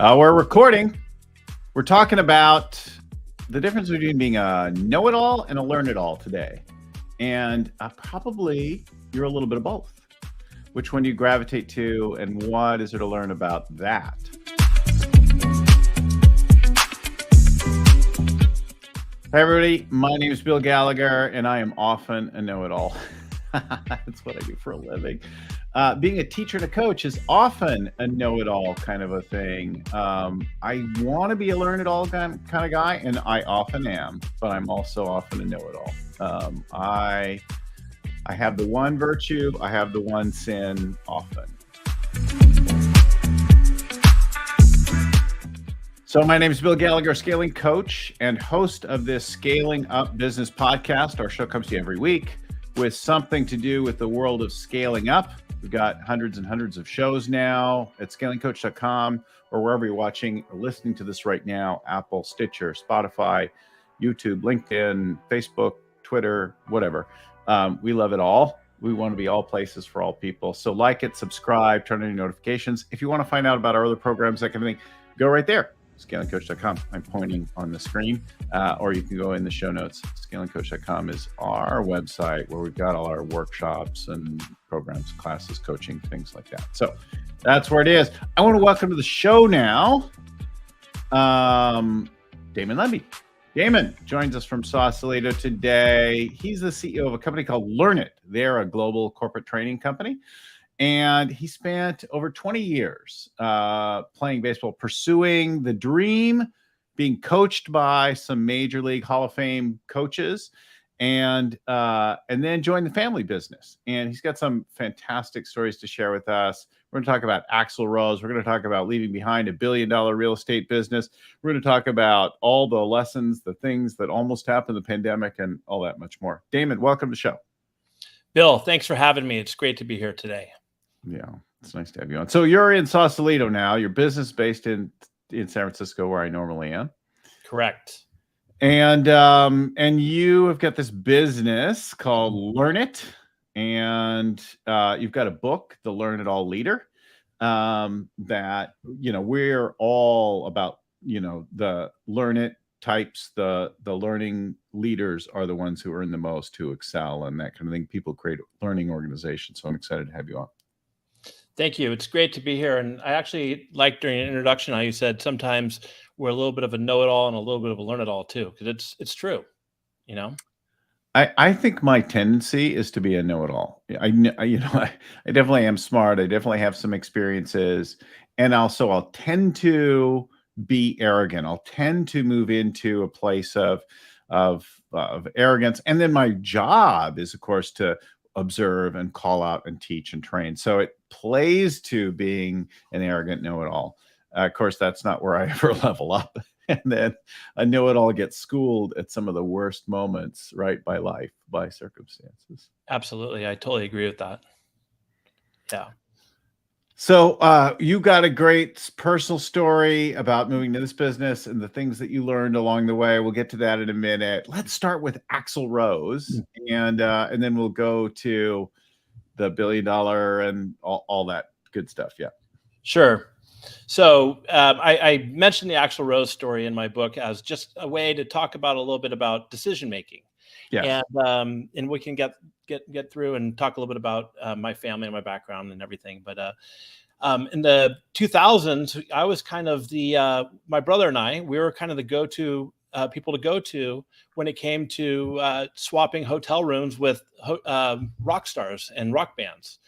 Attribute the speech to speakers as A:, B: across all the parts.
A: We're recording. We're talking about the difference between being a know-it-all and a learn-it-all today. And probably you're a little bit of both. Which one do you gravitate to, and what is there to learn about that? Hi, everybody. My name is Bill Gallagher, and I am often a know-it-all. That's what I do for a living. Being a teacher and a coach is often a know-it-all kind of a thing. I want to be a learn-it-all kind of guy, and I often am, but I'm also often a know-it-all. I have the one virtue, I have the one sin often. So my name is Bill Gallagher, scaling coach and host of this Scaling Up Business podcast. Our show comes to you every week with something to do with the world of scaling up. We've got hundreds and hundreds of shows now at scalingcoach.com or wherever you're watching or listening to this right now, Apple, Stitcher, Spotify, YouTube, LinkedIn, Facebook, Twitter, whatever. We love it all. We want to be all places for all people. So like it, subscribe, turn on your notifications. If you want to find out about our other programs, that kind of thing, go right there. scalingcoach.com. I'm pointing on the screen, or you can go in the show notes. Scalingcoach.com is our website where we've got all our workshops and programs, classes, coaching, things like that. So that's where it is. I want to welcome to the show now, Damon Lembi. Damon joins us from Sausalito today. He's the CEO of a company called Learnit. They're a global corporate training company. And he spent over 20 years playing baseball, pursuing the dream, being coached by some Major League Hall of Fame coaches, and then joined the family business. And he's got some fantastic stories to share with us. We're going to talk about Axl Rose. We're going to talk about leaving behind $1 billion real estate business. We're going to talk about all the lessons, the things that almost happened in the pandemic, and all that much more. Damon, welcome to the show.
B: Bill, thanks for having me. It's great to be here today.
A: Yeah, it's nice to have you on. So you're in Sausalito now. Your business based in San Francisco, where I normally am.
B: Correct.
A: And you have got this business called Learnit, and you've got a book, The Learn It All Leader, that we're all about. The Learnit types, the learning leaders are the ones who earn the most, who excel, and that kind of thing. People create learning organizations. So I'm excited to have you on.
B: Thank you. It's great to be here. And I actually like during an introduction how you said sometimes we're a little bit of a know-it-all and a little bit of a learn-it-all too, because it's true,
A: I think my tendency is to be a know-it-all. I definitely am smart. I definitely have some experiences, and also I'll tend to be arrogant. I'll tend to move into a place of arrogance, and then my job is, of course, to observe and call out and teach and train. So it plays to being an arrogant know-it-all. Of course, that's not where I ever level up. And then a know-it-all gets schooled at some of the worst moments, right, by life, by circumstances.
B: Absolutely. I totally agree with that. Yeah.
A: So you got a great personal story about moving to this business and the things that you learned along the way. We'll get to that in a minute. Let's start with Axl Rose, and then we'll go to the $1 billion and all that good stuff. Yeah.
B: Sure. So I mentioned the Axl Rose story in my book as just a way to talk about a little bit about decision making. Yeah. And we can get through and talk a little bit about my family and my background and everything. But in the 2000s, I was kind of my brother and I, we were kind of the go-to people to go to when it came to swapping hotel rooms with rock stars and rock bands.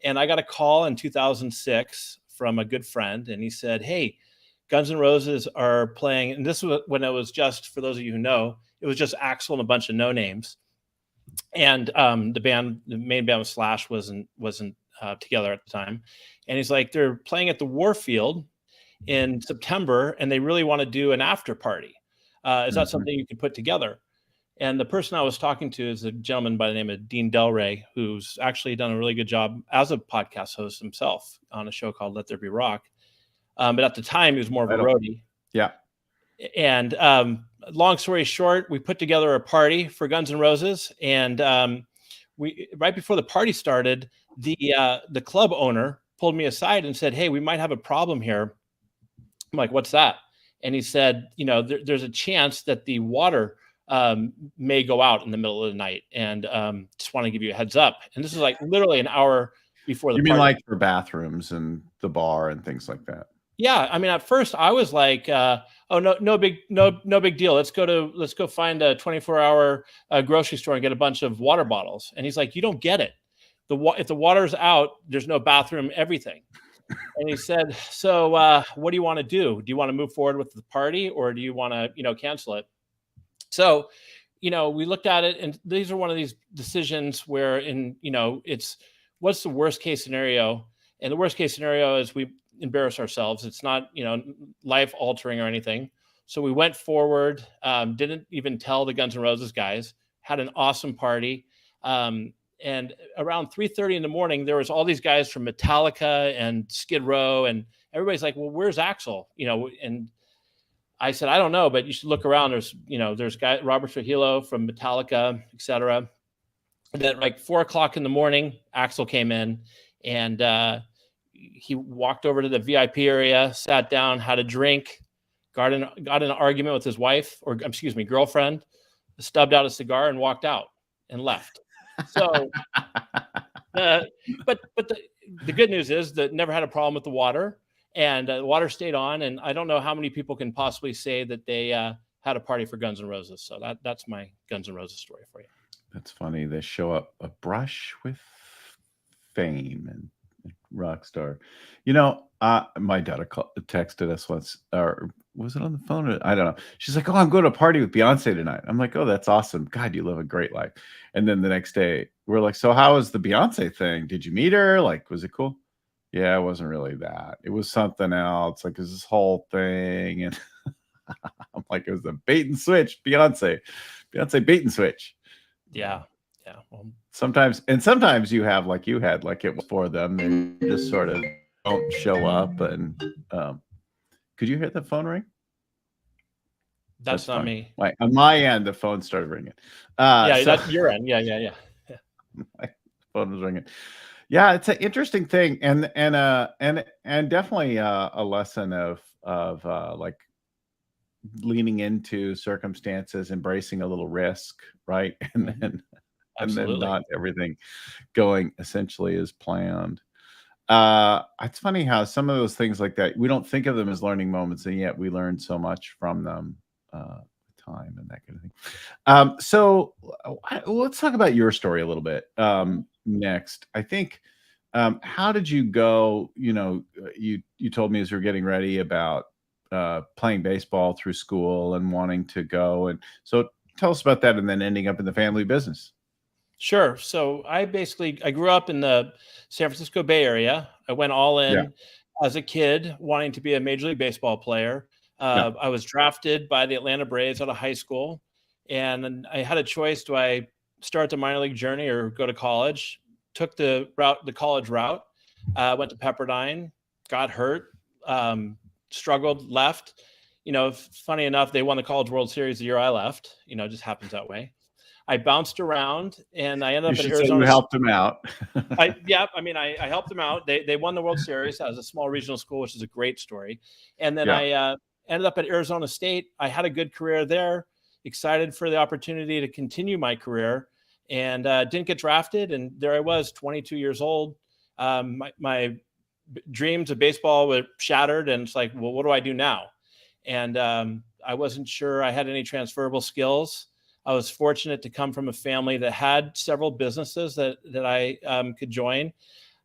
B: And I got a call in 2006 from a good friend, and he said, "Hey, Guns N' Roses are playing." And this was when it was just, for those of you who know, it was just Axl and a bunch of no names. And the main band with Slash wasn't together at the time. And he's like, "They're playing at the Warfield in September, and they really want to do an after party. Is that something you could put together?" And the person I was talking to is a gentleman by the name of Dean Delray, who's actually done a really good job as a podcast host himself on a show called Let There Be Rock. But at the time, he was more of a roadie.
A: Yeah.
B: And long story short, we put together a party for Guns N' Roses. And right before the party started, the club owner pulled me aside and said, "Hey, we might have a problem here. I'm like, what's that? And he said, there's a chance that the water may go out in the middle of the night, and just want to give you a heads up. And this is like literally an hour before the
A: You
B: party.
A: mean like for bathrooms and the bar and things like that?
B: Yeah, I mean, at first I was like, "Oh, no big deal. Let's go find a 24-hour grocery store and get a bunch of water bottles." And he's like, "You don't get it. If the water's out, there's no bathroom, everything." And he said, "So, what do you want to do? Do you want to move forward with the party, or do you want to, cancel it?" So, we looked at it, and these are one of these decisions where, it's what's the worst case scenario, and the worst case scenario is we embarrass ourselves. It's not, life altering or anything. So we went forward, didn't even tell the Guns N' Roses guys, had an awesome party. And around 3:30 in the morning, there was all these guys from Metallica and Skid Row, and everybody's like, "Well, where's Axl?" And I said, "I don't know, but you should look around. There's guy Robert Trujillo from Metallica, etc." And then like 4:00 in the morning, Axl came in, and he walked over to the VIP area, sat down, had a drink, got in an argument with his wife, or excuse me, girlfriend, stubbed out a cigar and walked out and left. So, but the good news is that never had a problem with the water, and the water stayed on. And I don't know how many people can possibly say that they had a party for Guns N' Roses. So that's my Guns N' Roses story for you.
A: That's funny. They show up a brush with fame and rock star. My daughter texted us once, or was it on the phone? I don't know. She's like, "Oh, I'm going to a party with Beyonce tonight." I'm like, "Oh, that's awesome. God, you live a great life." And then the next day we're like, "So how was the Beyonce thing? Did you meet her? Like, was it cool?" "Yeah, it wasn't really that. It was something else. Like, it was this whole thing." And I'm like, "It was a bait and switch. Beyonce bait and switch."
B: Yeah. Well,
A: sometimes you have, like you had, like it was for them. They just sort of don't show up. And could you hear the phone ring?
B: That's not me.
A: On my end, the phone started ringing.
B: That's your end. Yeah.
A: My phone was ringing. Yeah, it's an interesting thing, and definitely a lesson of like leaning into circumstances, embracing a little risk, right? And then not everything going essentially as planned. It's funny how some of those things like that, we don't think of them as learning moments, and yet we learn so much from them, time and that kind of thing. So let's talk about your story a little bit next. I think, how did you go? You told me as we were getting ready about playing baseball through school and wanting to go, and so tell us about that, and then ending up in the family business.
B: Sure. So I grew up in the San Francisco Bay Area. I went all in as a kid, wanting to be a Major League Baseball player. I was drafted by the Atlanta Braves out of high school, and I had a choice: do I start the minor league journey or go to college? Took the college route. Went to Pepperdine, got hurt, struggled, left. Funny enough, they won the College World Series the year I left. It just happens that way. I bounced around, and I ended up at Arizona.
A: You helped them out.
B: I helped them out. They won the World Series as a small regional school, which is a great story. And then I ended up at Arizona State. I had a good career there. Excited for the opportunity to continue my career, and didn't get drafted. And there I was, 22 years old. My dreams of baseball were shattered, and it's like, well, what do I do now? And I wasn't sure I had any transferable skills. I was fortunate to come from a family that had several businesses that I could join.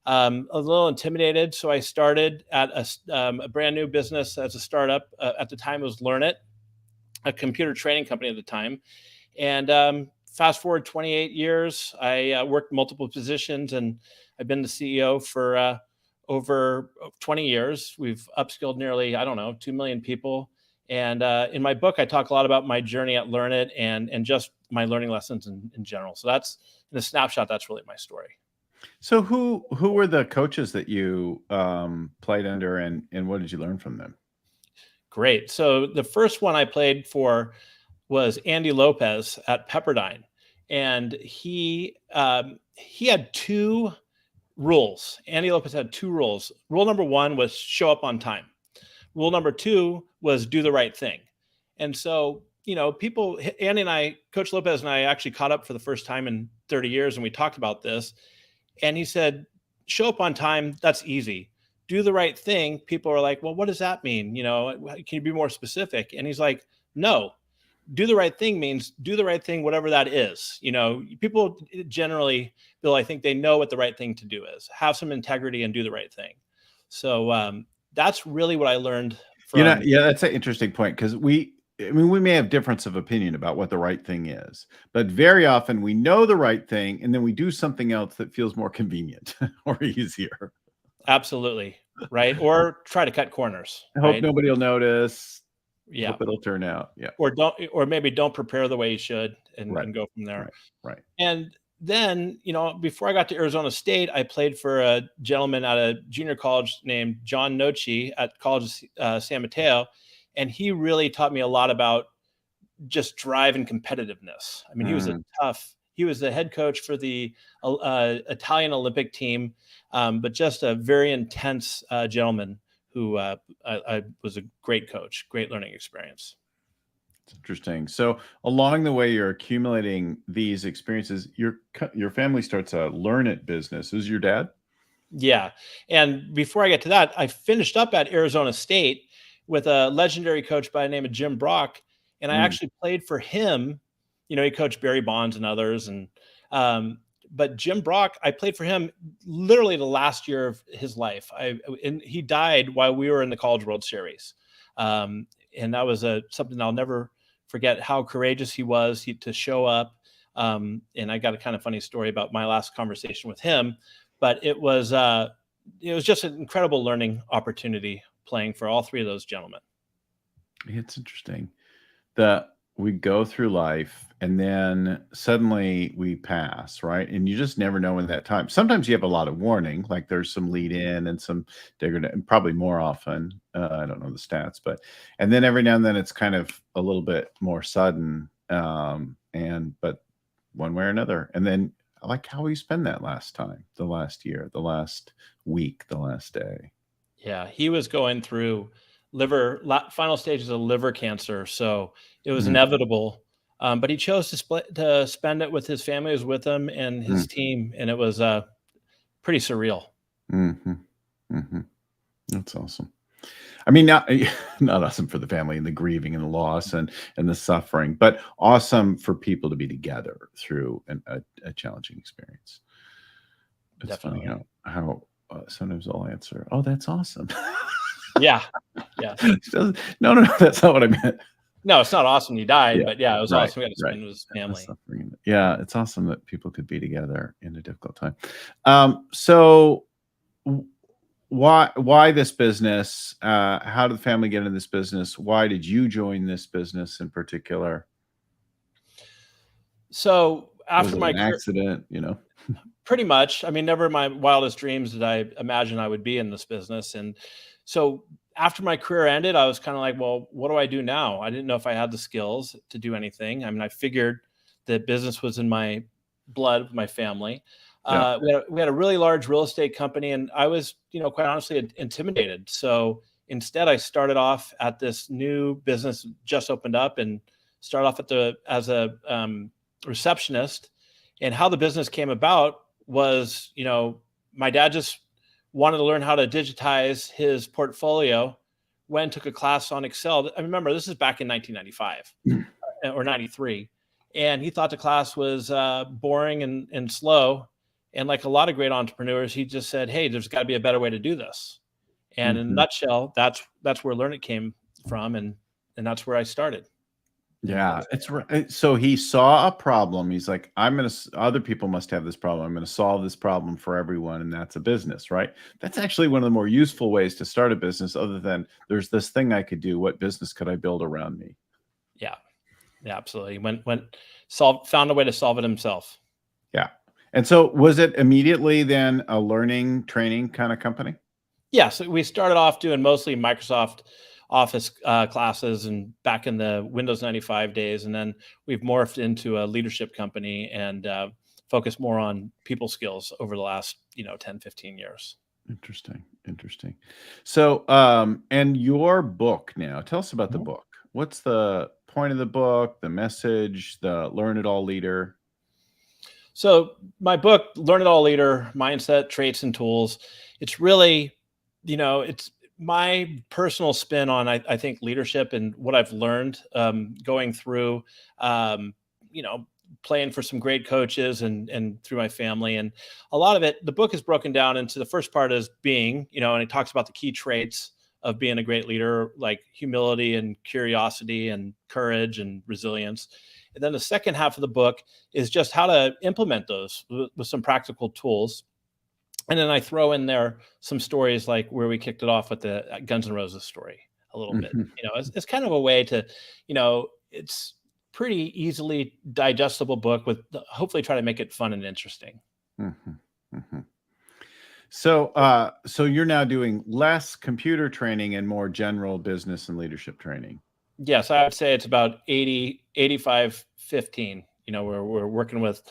B: A little intimidated, so I started at a brand new business as a startup. At the time, it was Learnit, a computer training company at the time. And fast forward 28 years, I worked multiple positions, and I've been the CEO for over 20 years. We've upskilled nearly, 2 million people. And in my book, I talk a lot about my journey at Learnit and just my learning lessons in general. So that's, in a snapshot, that's really my story.
A: So who were the coaches that you played under, and what did you learn from them?
B: Great. So the first one I played for was Andy Lopez at Pepperdine. And he had two rules. Andy Lopez had two rules. Rule number one was show up on time. rule number 2 was do the right thing. And so, people, Andy and I, Coach Lopez and I actually caught up for the first time in 30 years. And we talked about this. And he said, show up on time. That's easy. Do the right thing. People are like, well, what does that mean? Can you be more specific? And he's like, no, do the right thing means do the right thing, whatever that is. People generally, Bill, I think they know what the right thing to do is. Have some integrity and do the right thing. So that's really what I learned from.
A: Yeah, that's an interesting point, because we may have difference of opinion about what the right thing is, but very often we know the right thing and then we do something else that feels more convenient or easier.
B: Absolutely. Right. Or try to cut corners.
A: I hope nobody will notice.
B: Yeah.
A: Hope it'll turn out. Yeah.
B: Or maybe don't prepare the way you should and go from there.
A: Right.
B: And then, before I got to Arizona State, I played for a gentleman at a junior college named John Nochi at College of San Mateo. And he really taught me a lot about just drive and competitiveness. I mean, he was the head coach for the Italian Olympic team, but just a very intense gentleman who I was a great coach, great learning experience.
A: It's interesting. So along the way, you're accumulating these experiences. Your family starts a Learnit business. Who's your dad?
B: Yeah. And before I get to that, I finished up at Arizona State with a legendary coach by the name of Jim Brock. And I actually played for him. He coached Barry Bonds and others. But Jim Brock, I played for him literally the last year of his life. And he died while we were in the College World Series. And that was something I'll never forget, how courageous he was to show up. And I got a kind of funny story about my last conversation with him. But it was just an incredible learning opportunity playing for all 3 of those gentlemen.
A: It's interesting that we go through life and then suddenly we pass, right? And you just never know in that time. Sometimes you have a lot of warning, like there's some lead in and some degradation, probably more often. I don't know the stats, and then every now and then it's kind of a little bit more sudden, but one way or another. And then I like how you spend that last time, the last year, the last week, the last day.
B: Yeah, he was going through final stages of liver cancer, so it was inevitable. But he chose to spend it with his family, was with him and his team, and it was pretty surreal.
A: That's awesome. I mean, not awesome for the family and the grieving and the loss and the suffering, but awesome for people to be together through a challenging experience. It's
B: Definitely.
A: funny how sometimes I'll answer, "Oh, that's awesome."
B: Yeah.
A: No, that's not what I meant.
B: No, it's not awesome you died, but it was awesome. We got to spend with his family.
A: Yeah, it's awesome that people could be together in a difficult time. So why this business? How did the family get into this business? Why did you join this business in particular?
B: So after my
A: accident,
B: pretty much. I mean, never in my wildest dreams did I imagine I would be in this business. And so after my career ended, I was kind of like, well, what do I do now? I didn't know if I had the skills to do anything. I mean, I figured that business was in my blood with my family.
A: Yeah.
B: We had a really large real estate company, and I was, quite honestly intimidated. So instead, I started off at this new business just opened up and started off as a receptionist. And how the business came about was, my dad just wanted to learn how to digitize his portfolio. Went took a class on Excel. I remember this is back in 1995 or 93. And he thought the class was boring and slow. And like a lot of great entrepreneurs, he just said, hey, there's got to be a better way to do this. And in a nutshell, that's where Learnit came from. And that's where I started.
A: Yeah, it's right. So he saw a problem. He's like, other people must have this problem. I'm going to solve this problem for everyone. And that's a business, right? That's actually one of the more useful ways to start a business, other than there's this thing I could do. What business could I build around me?
B: Yeah, absolutely. Found a way to solve it himself.
A: Yeah. And so was it immediately then a learning training kind of company?
B: Yeah. So we started off doing mostly Microsoft Office classes and back in the Windows 95 days. And then we've morphed into a leadership company and focused more on people skills over the last, 10, 15 years.
A: Interesting. So, and your book now, tell us about the book. What's the point of the book, the message, the Learn It All leader?
B: So my book, Learn It All Leader, Mindset, Traits, and Tools, it's really, it's my personal spin on, I think, leadership and what I've learned going through, playing for some great coaches and through my family. And a lot of it, the book is broken down into, the first part is being, and it talks about the key traits of being a great leader, like humility and curiosity and courage and resilience. And then the second half of the book is just how to implement those with some practical tools. And then I throw in there some stories, like where we kicked it off with the Guns N' Roses story a little bit. It's kind of a way to, it's pretty easily digestible book with hopefully try to make it fun and interesting.
A: So, so you're now doing less computer training and more general business and leadership training.
B: Yes, I would say it's about 80, 85, 15. We're working with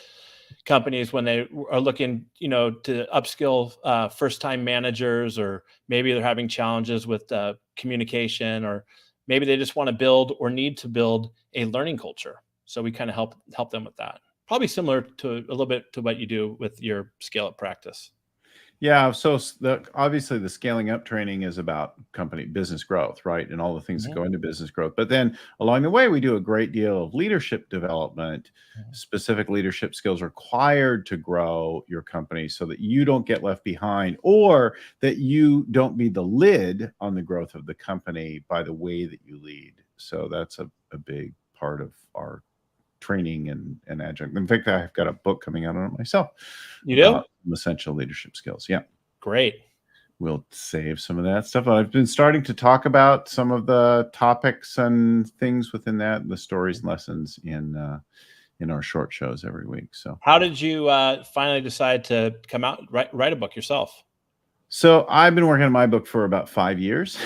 B: companies when they are looking, to upskill first-time managers, or maybe they're having challenges with communication, or maybe they just want to build or need to build a learning culture. So we kind of help them with that. Probably similar to a little bit to what you do with your scale up practice.
A: Yeah. So obviously the scaling up training is about company business growth, right? And all the things that go into business growth. But then along the way, we do a great deal of leadership development, specific leadership skills required to grow your company so that you don't get left behind, or that you don't be the lid on the growth of the company by the way that you lead. So that's a big part of our training and adjunct. In fact, I've got a book coming out on it myself.
B: You do?
A: Essential leadership skills. Yeah.
B: Great.
A: We'll save some of that stuff. I've been starting to talk about some of the topics and things within that, the stories and lessons in our short shows every week. So
B: how did you finally decide to come out, write a book yourself?
A: So I've been working on my book for about 5 years.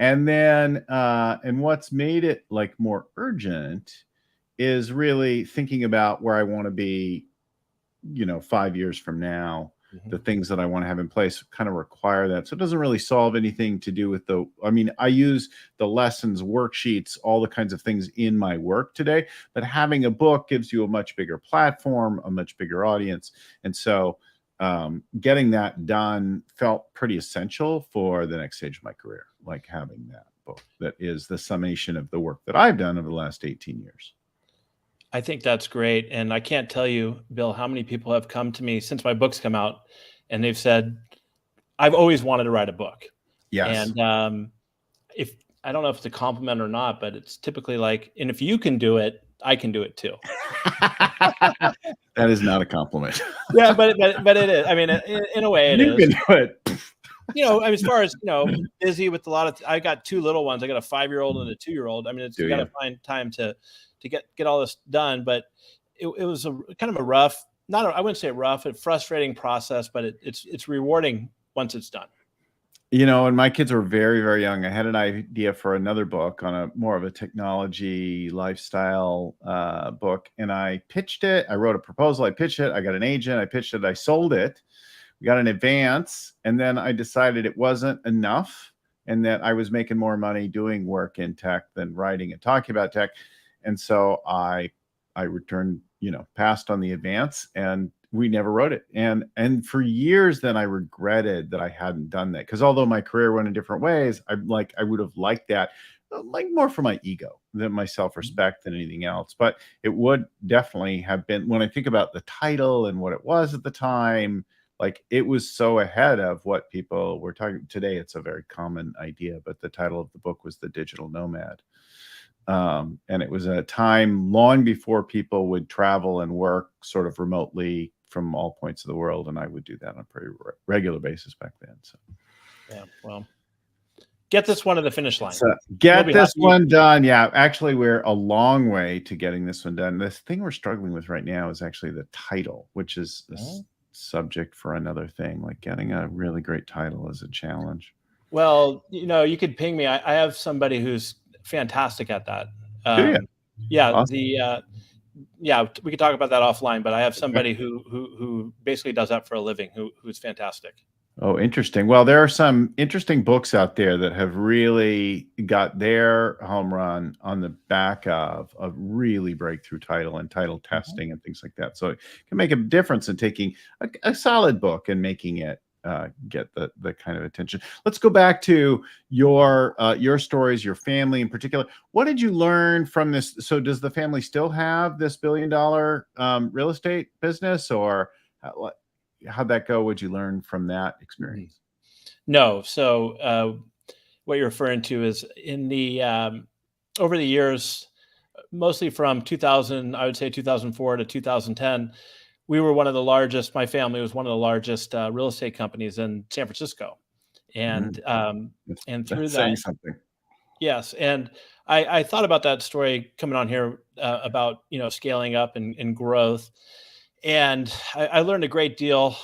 A: And then, and what's made it like more urgent is really thinking about where I want to be, 5 years from now. The things that I want to have in place kind of require that. So it doesn't really solve anything to do with I use the lessons, worksheets, all the kinds of things in my work today, but having a book gives you a much bigger platform, a much bigger audience. And so getting that done felt pretty essential for the next stage of my career, like having that book that is the summation of the work that I've done over the last 18 years.
B: I think that's great. And I can't tell you, Bill, how many people have come to me since my book's come out and they've said, I've always wanted to write a book.
A: Yes.
B: And if I don't know if it's a compliment or not, but it's typically like, and if you can do it, I can do it too.
A: That is not a compliment.
B: Yeah, but it is. I mean, in a way, it is.
A: You can do it.
B: As far as, busy with a lot of, I got 2 little ones. I got a 5-year-old and a 2-year-old. I mean, you got to find time to get all this done. But it was a kind of a rough, I wouldn't say rough, a frustrating process, but it's rewarding once it's done.
A: And my kids were very, very young. I had an idea for another book on a more of a technology lifestyle book. And I pitched it. I wrote a proposal. I pitched it. I got an agent. I pitched it. I sold it. We got an advance. And then I decided it wasn't enough and that I was making more money doing work in tech than writing and talking about tech. And so I returned, passed on the advance, and we never wrote it. And for years then I regretted that I hadn't done that, because although my career went in different ways, I would have liked that, like more for my ego than my self-respect than anything else. But it would definitely have been, when I think about the title and what it was at the time, like it was so ahead of what people were talking. Today it's a very common idea, but the title of the book was The Digital Nomad. And it was a time long before people would travel and work sort of remotely from all points of the world. And I would do that on a pretty regular basis back then. So,
B: yeah, well, get this one to the finish line.
A: So get this one done. Yeah, actually, we're a long way to getting this one done. This thing we're struggling with right now is actually the title, which is a subject for another thing. Like getting a really great title is a challenge.
B: Well, you could ping me. I have somebody who's fantastic at that.
A: Yeah,
B: awesome. yeah, we could talk about that offline, but I have somebody who basically does that for a living, who's fantastic.
A: Oh, interesting. Well, there are some interesting books out there that have really got their home run on the back of a really breakthrough title and title testing and things like that. So it can make a difference in taking a solid book and making it get the kind of attention. Let's go back to your stories, your family in particular. What did you learn from this? So does the family still have this $1 billion real estate business, or how'd that go? What'd you learn from that experience?
B: No. So what you're referring to is in the over the years, mostly from 2000, I would say 2004 to 2010, we were one of the largest. My family was one of the largest real estate companies in San Francisco, and through
A: That's
B: that,
A: saying something.
B: yes. And I thought about that story coming on here about scaling up and growth. And I learned a great deal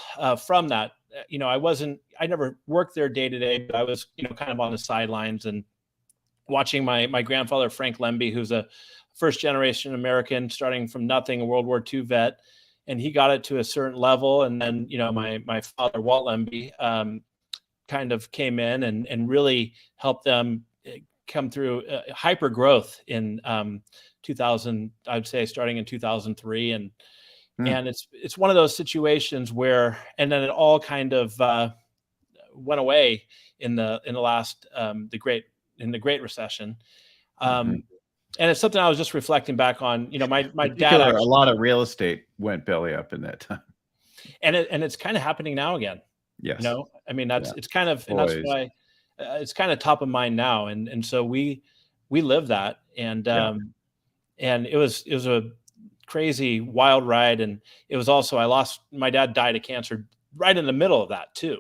B: from that. I never worked there day to day, but I was, kind of on the sidelines and watching my grandfather, Frank Lembi, who's a first generation American, starting from nothing, a World War II vet. And he got it to a certain level. And then, my father, Walt Lembi, kind of came in and really helped them come through hyper growth in 2000, I would say, starting in 2003. And it's one of those situations where, and then it all kind of went away in the last the Great Recession, and it's something I was just reflecting back on. My dad
A: a lot of real estate went belly up in that time,
B: and it's kind of happening now again.
A: Yes,
B: I mean it's kind of, and that's why it's kind of top of mind now, and so we live that, and it was a crazy wild ride. And it was also, my dad died of cancer right in the middle of that too,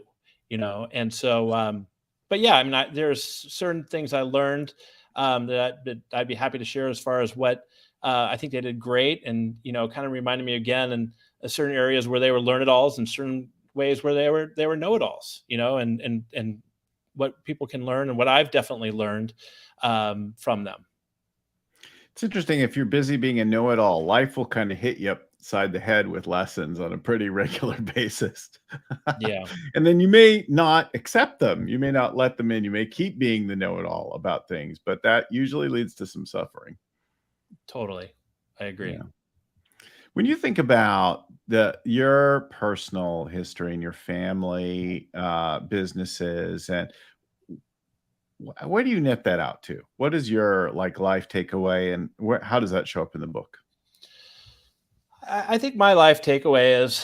B: and so but yeah, I mean, there's certain things I learned that I'd be happy to share as far as what I think they did great, and kind of reminded me again in certain areas where they were learn-it-alls and certain ways where they were know-it-alls, and what people can learn and what I've definitely learned from them.
A: It's interesting. If you're busy being a know-it-all, life will kind of hit you upside the head with lessons on a pretty regular basis.
B: Yeah.
A: And then you may not accept them. You may not let them in. You may keep being the know-it-all about things, but that usually leads to some suffering.
B: Totally. I agree.
A: Yeah. When you think about your personal history and your family businesses, and where do you net that out to? What is your life takeaway, and how does that show up in the book?
B: I think my life takeaway is,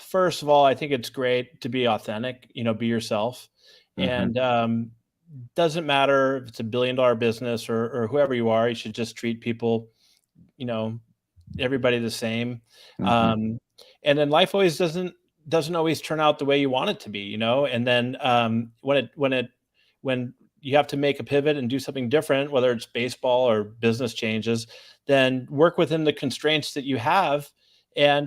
B: first of all, I think it's great to be authentic, be yourself. And doesn't matter if it's $1 billion business or whoever you are, you should just treat people, everybody the same. And then life always doesn't always turn out the way you want it to be, and then when you have to make a pivot and do something different, whether it's baseball or business changes, then work within the constraints that you have and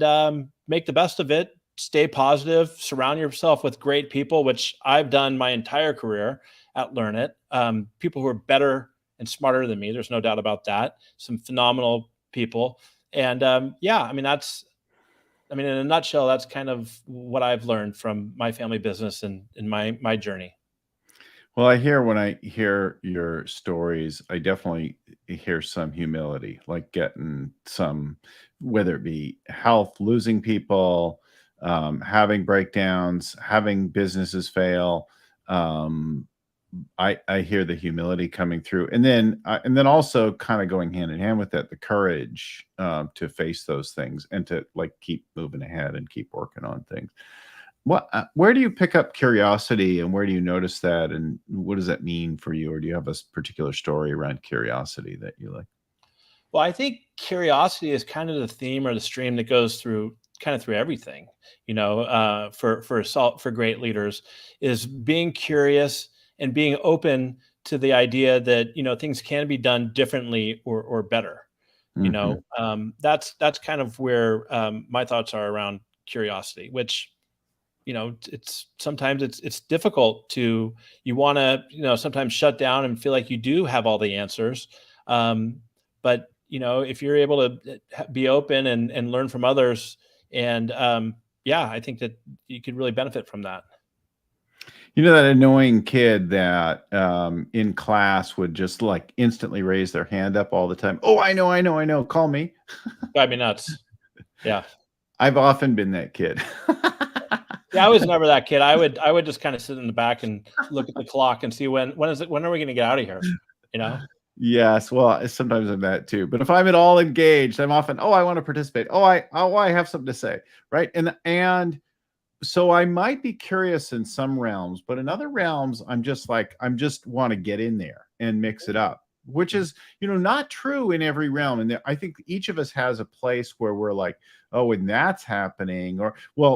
B: make the best of it. Stay positive, surround yourself with great people, which I've done my entire career at Learnit. People who are better and smarter than me. There's no doubt about that. Some phenomenal people. And in a nutshell, that's kind of what I've learned from my family business and in my journey.
A: Well, when I hear your stories, I definitely hear some humility, like getting some, whether it be health, losing people, having breakdowns, having businesses fail. I hear the humility coming through, and then also kind of going hand in hand with that, the courage to face those things and to keep moving ahead and keep working on things. Where do you pick up curiosity, and where do you notice that, and what does that mean for you? Or do you have a particular story around curiosity that you like?
B: Well, I think curiosity is kind of the theme or the stream that goes through everything, for great leaders, is being curious and being open to the idea that, things can be done differently or better. That's kind of where my thoughts are around curiosity, which, it's sometimes it's difficult to, you want to, sometimes shut down and feel like you do have all the answers. But if you're able to be open and learn from others, and I think that you could really benefit from that.
A: That annoying kid that in class would just like instantly raise their hand up all the time. Oh, I know. Call me.
B: Drive me nuts. Yeah.
A: I've often been that kid.
B: Yeah, I was never that kid. I would just kind of sit in the back and look at the clock and see when are we going to get out of here?
A: Yes, well, sometimes I'm that too. But if I'm at all engaged, I'm often, I want to participate. I have something to say, right? And so I might be curious in some realms, but in other realms, I'm just want to get in there and mix it up, which is, not true in every realm. And I think each of us has a place where we're like, oh, and that's happening.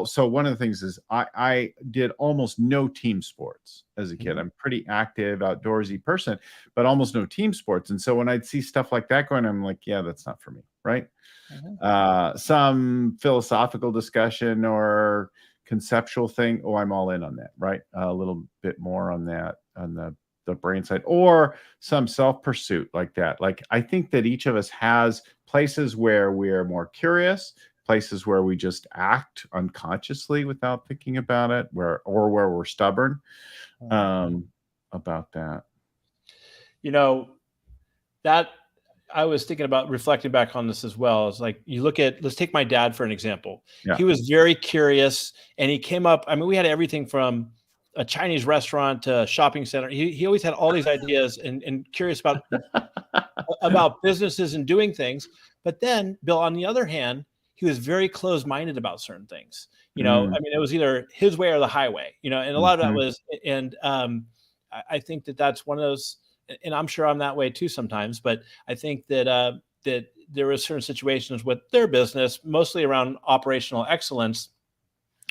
A: So one of the things is I did almost no team sports as a kid. I'm a pretty active, outdoorsy person, but almost no team sports. And so when I'd see stuff like that going, I'm like, yeah, that's not for me, right? Some philosophical discussion or conceptual thing, I'm all in on that, right? A little bit more on that, on the brain side, or some self-pursuit like that. Like, I think that each of us has places where we're more curious, places where we just act unconsciously without thinking about it, where we're stubborn about that.
B: That I was thinking about reflecting back on this as well. It's like, let's take my dad for an example. Yeah. He was very curious, and he came up. I mean, we had everything from a Chinese restaurant to a shopping center. He always had all these ideas and curious about businesses and doing things. But then, Bill, on the other hand, he was very closed-minded about certain things. I mean, it was either his way or the highway. And a lot of that was, and I think that that's one of those. And I'm sure I'm that way too sometimes, but I think that that there were certain situations with their business, mostly around operational excellence,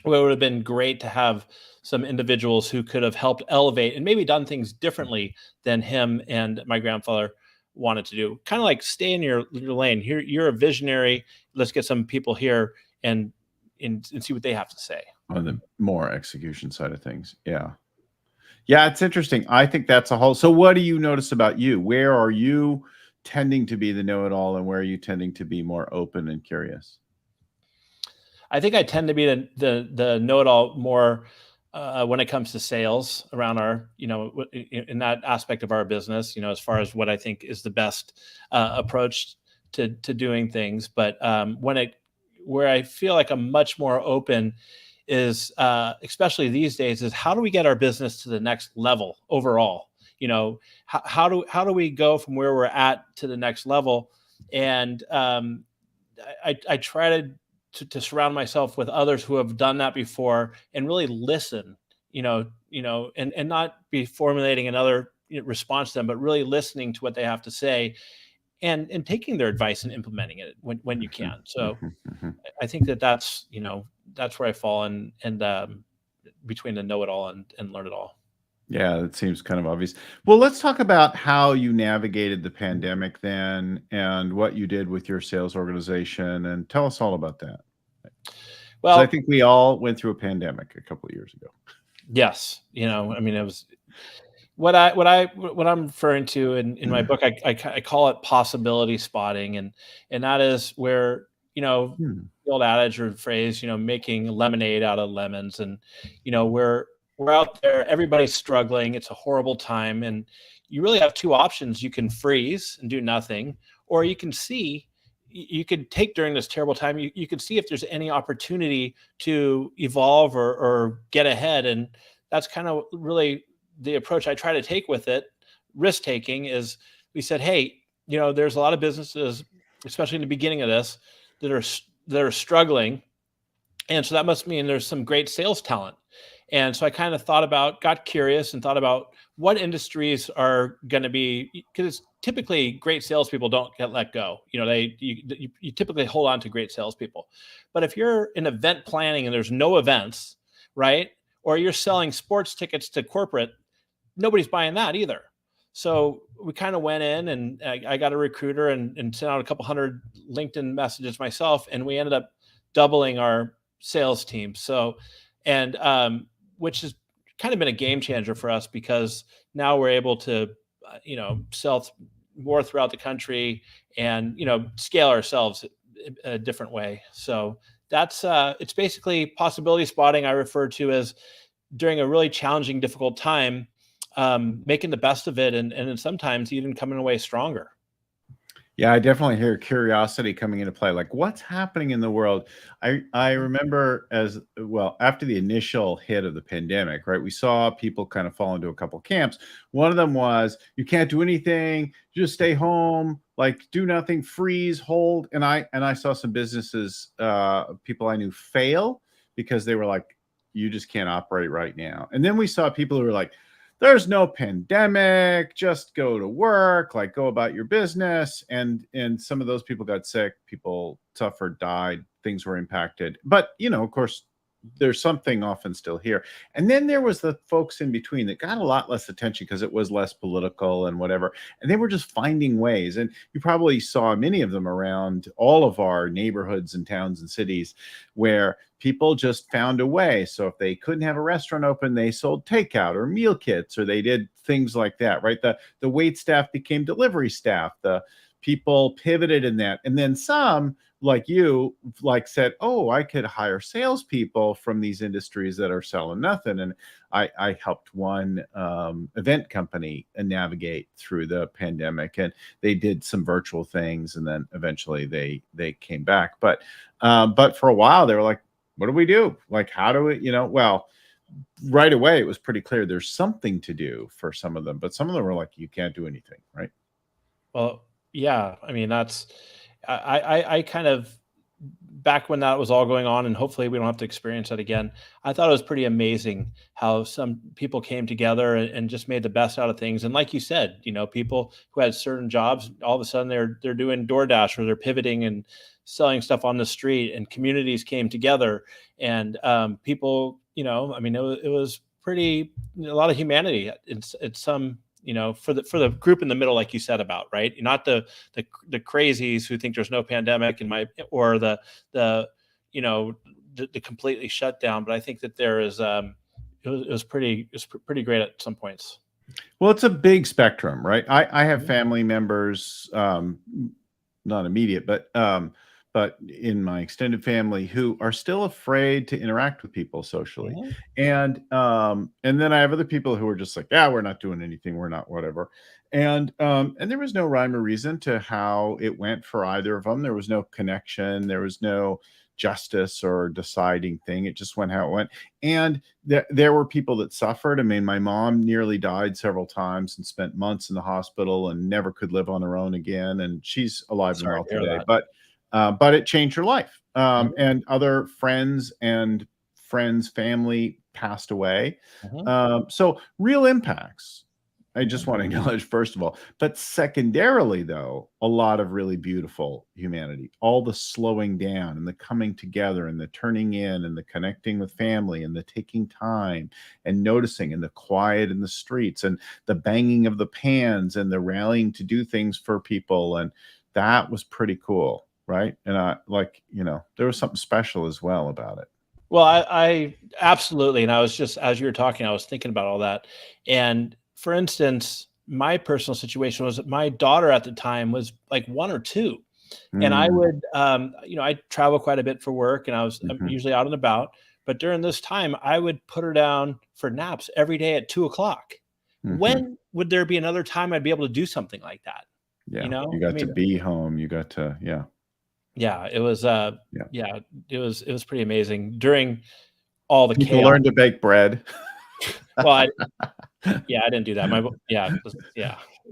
B: where it would have been great to have some individuals who could have helped elevate and maybe done things differently than him and my grandfather wanted to do. Kind of like, stay in your lane. Here, you're a visionary. Let's get some people here and see what they have to say.
A: On the more execution side of things. Yeah. Yeah, it's interesting. I think that's a whole. So what do you notice about you? Where are you tending to be the know-it-all, and where are you tending to be more open and curious?
B: I think I tend to be the know-it-all more when it comes to sales around our, in that aspect of our business, as far as what I think is the best approach to doing things. But where I feel like I'm much more open is, especially these days, is how do we get our business to the next level overall? How do we go from where we're at to the next level? And I try to surround myself with others who have done that before and really listen, and not be formulating another response to them, but really listening to what they have to say and taking their advice and implementing it when you can. So I think that's where I fall in between the know-it-all and learn-it-all.
A: Yeah, that seems kind of obvious. Well, let's talk about how you navigated the pandemic then, and what you did with your sales organization, and tell us all about that. Well, I think we all went through a pandemic a couple of years ago.
B: Yes. I mean, it was what I'm referring to in my book. I call it possibility spotting. And that is where, the old adage or phrase, making lemonade out of lemons. And, we're out there, everybody's struggling. It's a horrible time. And you really have two options. You can freeze and do nothing, or you can take during this terrible time, you can see if there's any opportunity to evolve or get ahead. And that's kind of really the approach I try to take with it. Risk taking is, we said, hey, there's a lot of businesses, especially in the beginning of this, that are struggling. And so that must mean there's some great sales talent. And so I kind of got curious and thought about what industries are going to be, because typically great salespeople don't get let go. You typically hold on to great salespeople. But if you're in event planning and there's no events, right? Or you're selling sports tickets to corporate, nobody's buying that either. So we kind of went in, and I got a recruiter and sent out a couple hundred LinkedIn messages myself, and we ended up doubling our sales team. So, which has kind of been a game changer for us, because now we're able to, sell more throughout the country and, scale ourselves a different way. So that's, it's basically possibility spotting. I refer to as during a really challenging, difficult time, making the best of it. And sometimes even coming away stronger.
A: Yeah, I definitely hear curiosity coming into play. Like, what's happening in the world? I remember as well after the initial hit of the pandemic, right? We saw people kind of fall into a couple camps. One of them was you can't do anything, just stay home, like do nothing, freeze, hold. And I saw some businesses, people I knew fail because they were like, you just can't operate right now. And then we saw people who were like, there's no pandemic, just go to work, like go about your business. And some of those people got sick, people suffered, died, things were impacted. But, of course, there's something often still here. And then there was the folks in between that got a lot less attention because it was less political and whatever. And they were just finding ways. And you probably saw many of them around all of our neighborhoods and towns and cities where people just found a way. So if they couldn't have a restaurant open, they sold takeout or meal kits, or they did things like that, right? The wait staff became delivery staff. The people pivoted in that. And then some like you said, oh, I could hire salespeople from these industries that are selling nothing. And I helped one event company navigate through the pandemic, and they did some virtual things, and then eventually they came back. But for a while they were like, what do we do? Like, how do we, well, right away it was pretty clear there's something to do for some of them, but some of them were like, you can't do anything, right?
B: Well, yeah, I mean, that's, I kind of, back when that was all going on, and hopefully we don't have to experience that again, I thought it was pretty amazing how some people came together and just made the best out of things. And like you said, people who had certain jobs, all of a sudden they're doing DoorDash, or they're pivoting and selling stuff on the street, and communities came together, and people, I mean, it was pretty, a lot of humanity. It's some, for the group in the middle, like you said about, right? Not the crazies who think there's no pandemic or the completely shut down. But I think that there is, it was pretty great at some points.
A: Well, it's a big spectrum, right? I have family members, not immediate, but in my extended family who are still afraid to interact with people socially. Mm-hmm. And then I have other people who are just like, yeah, we're not doing anything. We're not whatever. And there was no rhyme or reason to how it went for either of them. There was no connection. There was no justice or deciding thing. It just went how it went. And there were people that suffered. I mean, my mom nearly died several times and spent months in the hospital and never could live on her own again. And she's alive and well today. But it changed her life. And other friends and family passed away. So real impacts. I just want to acknowledge, first of all, but secondarily, though, a lot of really beautiful humanity, all the slowing down and the coming together and the turning in and the connecting with family and the taking time and noticing and the quiet in the streets and the banging of the pans and the rallying to do things for people. And that was pretty cool. Right. And there was something special as well about it.
B: Well, I absolutely. And I was just, as you were talking, I was thinking about all that. And for instance, my personal situation was my daughter at the time was like 1 or 2. And I would, I travel quite a bit for work, and I'm usually out and about. But during this time, I would put her down for naps every day at 2:00. When would there be another time I'd be able to do something like that?
A: Yeah. You got to be home. You got to, yeah.
B: Yeah, it was it was pretty amazing during all the
A: people
B: chaos.
A: Learned to bake bread.
B: Well, I didn't do that.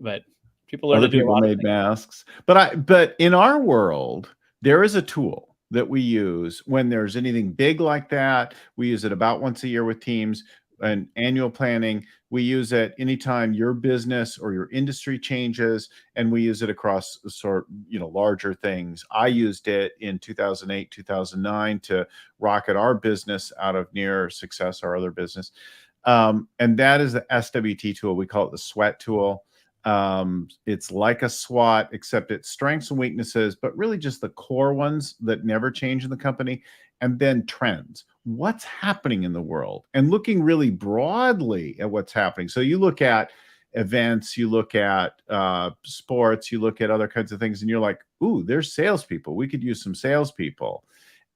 B: But people learned to do a lot
A: made masks. But in our world, there is a tool that we use when there's anything big like that. We use it about once a year with teams and annual planning. We use it anytime your business or your industry changes, and we use it across larger things. I used it in 2008, 2009 to rocket our business out of near success, our other business. And that is the SWT tool. We call it the SWET tool. It's like a SWOT, except it's strengths and weaknesses, but really just the core ones that never change in the company. And then trends. What's happening in the world, and looking really broadly at what's happening. So you look at events, you look at sports, you look at other kinds of things, and you're like, ooh, there's salespeople. We could use some salespeople.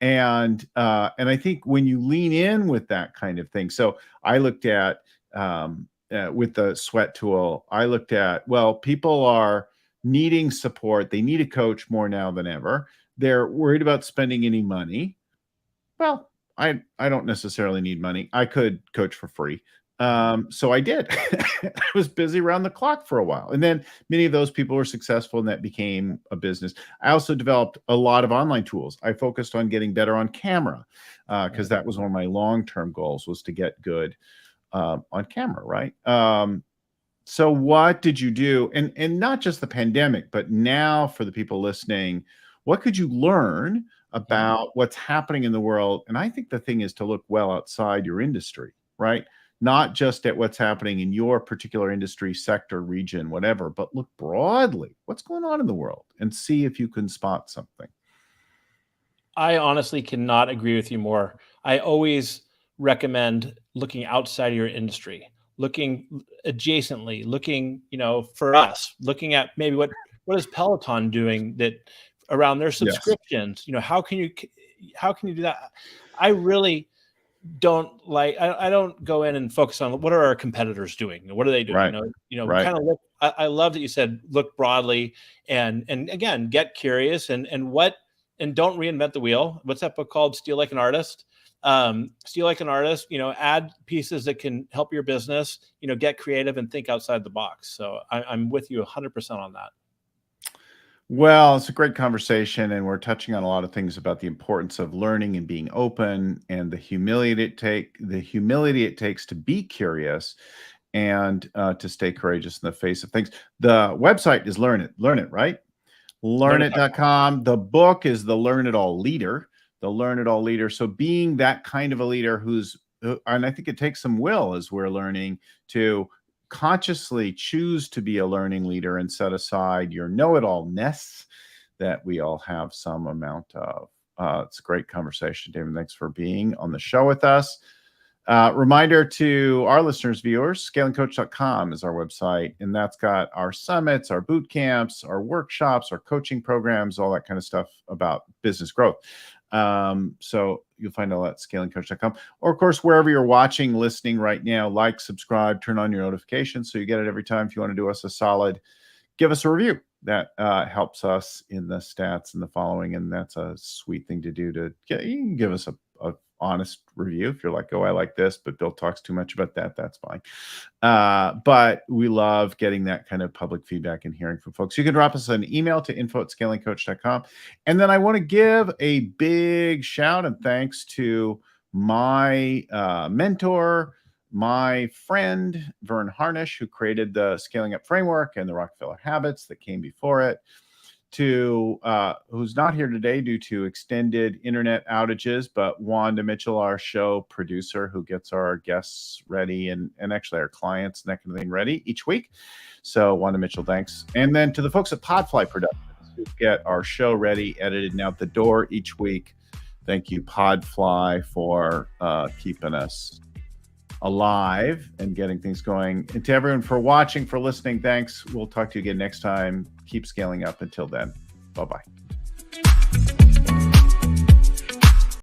A: And I think when you lean in with that kind of thing, so I looked at with the sweat tool, I looked at, well, people are needing support. They need a coach more now than ever. They're worried about spending any money. Well, I don't necessarily need money. I could coach for free. So I did. I was busy around the clock for a while. And then many of those people were successful and that became a business. I also developed a lot of online tools. I focused on getting better on camera because that was one of my long-term goals, was to get good on camera, right? So what did you do? And not just the pandemic, but now for the people listening, what could you learn about what's happening in the world? And I think the thing is to look well outside your industry, right? Not just at what's happening in your particular industry, sector, region, whatever, but look broadly. What's going on in the world and see if you can spot something.
B: I honestly cannot agree with you more. I always recommend looking outside of your industry, looking adjacently, looking, for us, looking at maybe what is Peloton doing that around their subscriptions.
A: Yes.
B: How can you do that? I really don't I don't go in and focus on what are our competitors doing, what are they doing,
A: right. Right.
B: Kind of look. I love that you said look broadly and again get curious and don't reinvent the wheel. What's that book called? Steal Like an Artist. Steal Like an Artist. Add pieces that can help your business. Get creative and think outside the box. So I'm with you 100% on that.
A: Well, it's a great conversation, and we're touching on a lot of things about the importance of learning and being open, and the humility it takes to be curious and to stay courageous in the face of things. The website is Learnit, right? Learnit.com. The book is The Learn It All Leader. The Learn It All Leader. So being that kind of a leader and I think it takes some will, as we're learning, to consciously choose to be a learning leader and set aside your know-it-all-ness that we all have some amount of. It's a great conversation, Damon. Thanks for being on the show with us. Reminder to our listeners, viewers, scalingcoach.com is our website, and that's got our summits, our boot camps, our workshops, our coaching programs, all that kind of stuff about business growth. So you'll find all that at scalingcoach.com, or of course, wherever you're watching, listening right now, like, subscribe, turn on your notifications so you get it every time. If you want to do us a solid, give us a review. That helps us in the stats and the following. And that's a sweet thing to do. You can give us a honest review. If you're like, oh, I like this, but Bill talks too much about that, that's fine. But we love getting that kind of public feedback and hearing from folks. You can drop us an email to info@scalingcoach.com. And then I want to give a big shout and thanks to my mentor, my friend, Vern Harnish, who created the Scaling Up Framework and the Rockefeller Habits that came before it, to who's not here today due to extended internet outages, but Wanda Mitchell, our show producer, who gets our guests ready and actually our clients and that kind of thing ready each week. So Wanda Mitchell, thanks. And then to the folks at Podfly Productions who get our show ready, edited, and out the door each week. Thank you, Podfly, for keeping us alive and getting things going. And to everyone for watching, for listening, thanks. We'll talk to you again next time. Keep scaling up. Until then, bye-bye.